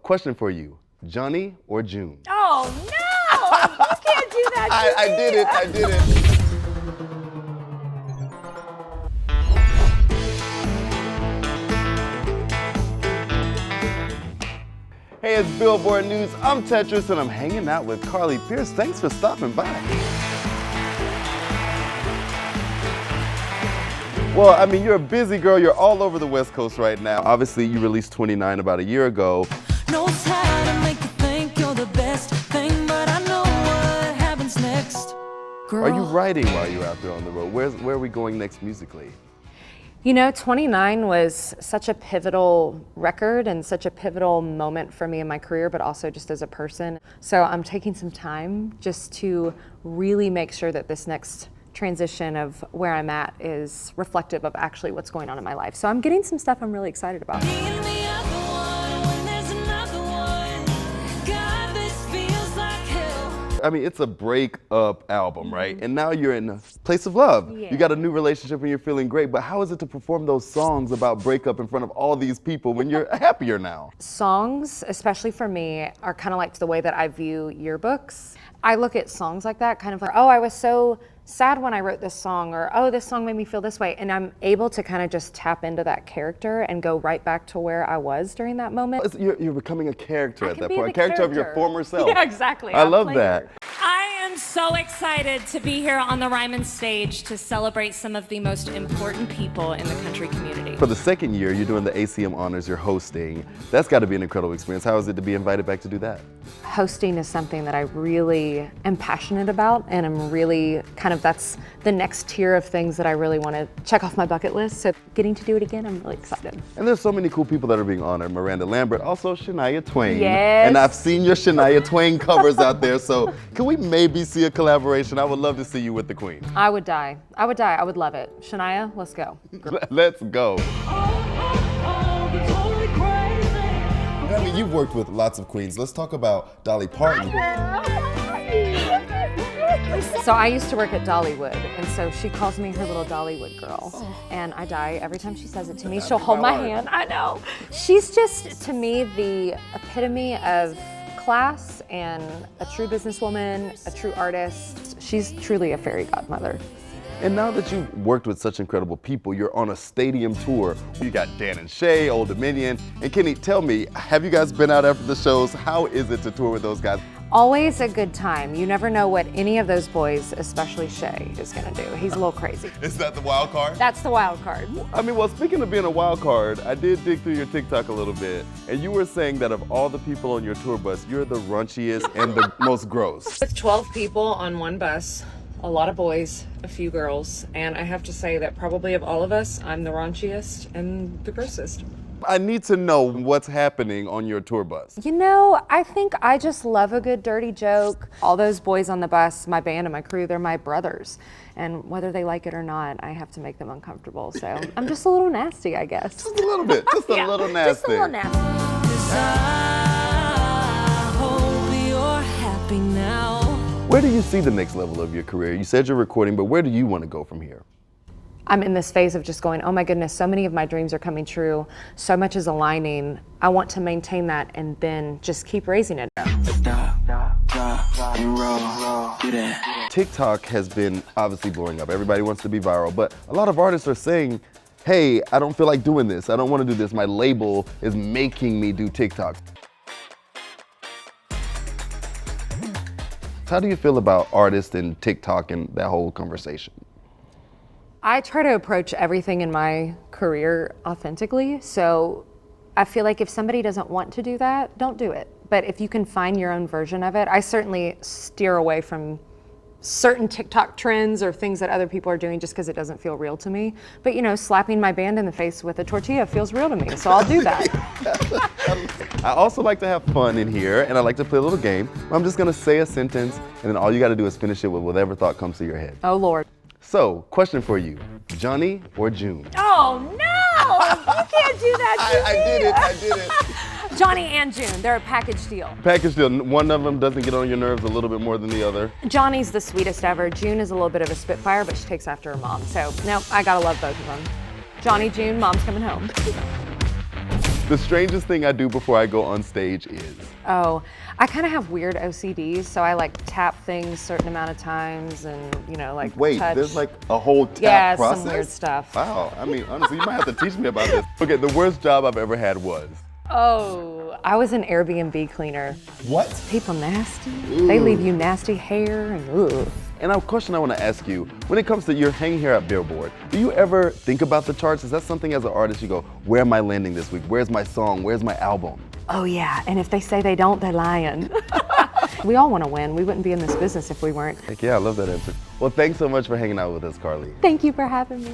question for you, Johnny or June? Oh no! You can't do that. I did it. Hey, it's Billboard News. I'm Tetris and I'm hanging out with Carly Pearce. Thanks for stopping by. Well, I mean, you're a busy girl. You're all over the West Coast right now. Obviously, you released 29 about a year ago. Knows how to make you think you're the best thing, but I know what happens next. Girl. Are you writing while you're out there on the road? Where are we going next musically? You know, 29 was such a pivotal record and such a pivotal moment for me in my career, but also just as a person. So I'm taking some time just to really make sure that this next transition of where I'm at is reflective of actually what's going on in my life. So I'm getting some stuff I'm really excited about. I mean, it's a break-up album, right? And now you're in a place of love. Yeah. You got a new relationship and you're feeling great, but how is it to perform those songs about breakup in front of all these people when you're happier now? Songs, especially for me, are kind of like the way that I view yearbooks. I look at songs like that, kind of like, oh, I was so sad when I wrote this song, or oh, this song made me feel this way. And I'm able to kind of just tap into that character and go right back to where I was during that moment. You're becoming a character at that be point, a the character of your character. former self. Yeah, exactly. I love that. I am so excited to be here on the Ryman stage to celebrate some of the most important people in the country community. For the second year, you're doing the ACM Honors, you're hosting. That's got to be an incredible experience. How is it to be invited back to do that? Hosting is something that I really am passionate about, and I'm really that's the next tier of things that I really want to check off my bucket list. So getting to do it again, I'm really excited. And there's so many cool people that are being honored. Miranda Lambert, also Shania Twain. Yes. And I've seen your Shania Twain covers out there, so can we maybe see a collaboration? I would love to see you with the Queen. I would die. I would love it. Shania, let's go. Let's go. I mean, you've worked with lots of queens. Let's talk about Dolly Parton. So I used to work at Dollywood, and so she calls me her little Dollywood girl. And I die every time she says it to me. She'll hold my hand. I know. She's just, to me, the epitome of class and a true businesswoman, a true artist. She's truly a fairy godmother. And now that you've worked with such incredible people, you're on a stadium tour. You got Dan+Shay, Old Dominion, and Kenny, tell me, have you guys been out after the shows? How is it to tour with those guys? Always a good time. You never know what any of those boys, especially Shay, is gonna do. He's a little crazy. Is that the wild card? That's the wild card. I mean, well, speaking of being a wild card, I did dig through your TikTok a little bit, and you were saying that of all the people on your tour bus, you're the raunchiest and the most gross. With 12 people on one bus, a lot of boys, a few girls, and I have to say that probably of all of us, I'm the raunchiest and the grossest. I need to know what's happening on your tour bus. You know, I think I just love a good dirty joke. All those boys on the bus, my band and my crew, they're my brothers. And whether they like it or not, I have to make them uncomfortable. So I'm just a little nasty, I guess. Just a little bit, just a little nasty. Just a little nasty. I hope you're happy now. Where do you see the next level of your career? You said you're recording, but where do you want to go from here? I'm in this phase of just going, oh my goodness, so many of my dreams are coming true. So much is aligning. I want to maintain that and then just keep raising it. TikTok has been obviously blowing up. Everybody wants to be viral, but a lot of artists are saying, hey, I don't feel like doing this. I don't want to do this. My label is making me do TikTok. How do you feel about artists and TikTok and that whole conversation? I try to approach everything in my career authentically. So I feel like if somebody doesn't want to do that, don't do it. But if you can find your own version of it, I certainly steer away from certain TikTok trends or things that other people are doing just because it doesn't feel real to me. But you know, slapping my band in the face with a tortilla feels real to me, so I'll do that. I also like to have fun in here, and I like to play a little game. I'm just gonna say a sentence, and then all you gotta do is finish it with whatever thought comes to your head. Oh Lord. So, question for you, Johnny or June? Oh no, you can't do that to me. I did it. Johnny and June, they're a package deal. Package deal, one of them doesn't get on your nerves a little bit more than the other. Johnny's the sweetest ever. June is a little bit of a spitfire, but she takes after her mom. So, no, I gotta love both of them. Johnny, June, mom's coming home. The strangest thing I do before I go on stage is? Oh, I kind of have weird OCDs, so I like tap things a certain amount of times and, you know, like Wait, touch. there's like a whole tap Yeah, process? some weird stuff. Wow, I mean, honestly, you might have to teach me about this. Okay, the worst job I've ever had was? Oh, I was an Airbnb cleaner. What? People nasty. They leave you nasty hair and ugh. And a question I want to ask you, when it comes to you're hanging here at Billboard, do you ever think about the charts? Is that something as an artist you go, where am I landing this week? Where's my song? Where's my album? Oh yeah, and if they say they don't, they're lying. We all want to win. We wouldn't be in this business if we weren't. Heck yeah, I love that answer. Well, thanks so much for hanging out with us, Carly. Thank you for having me.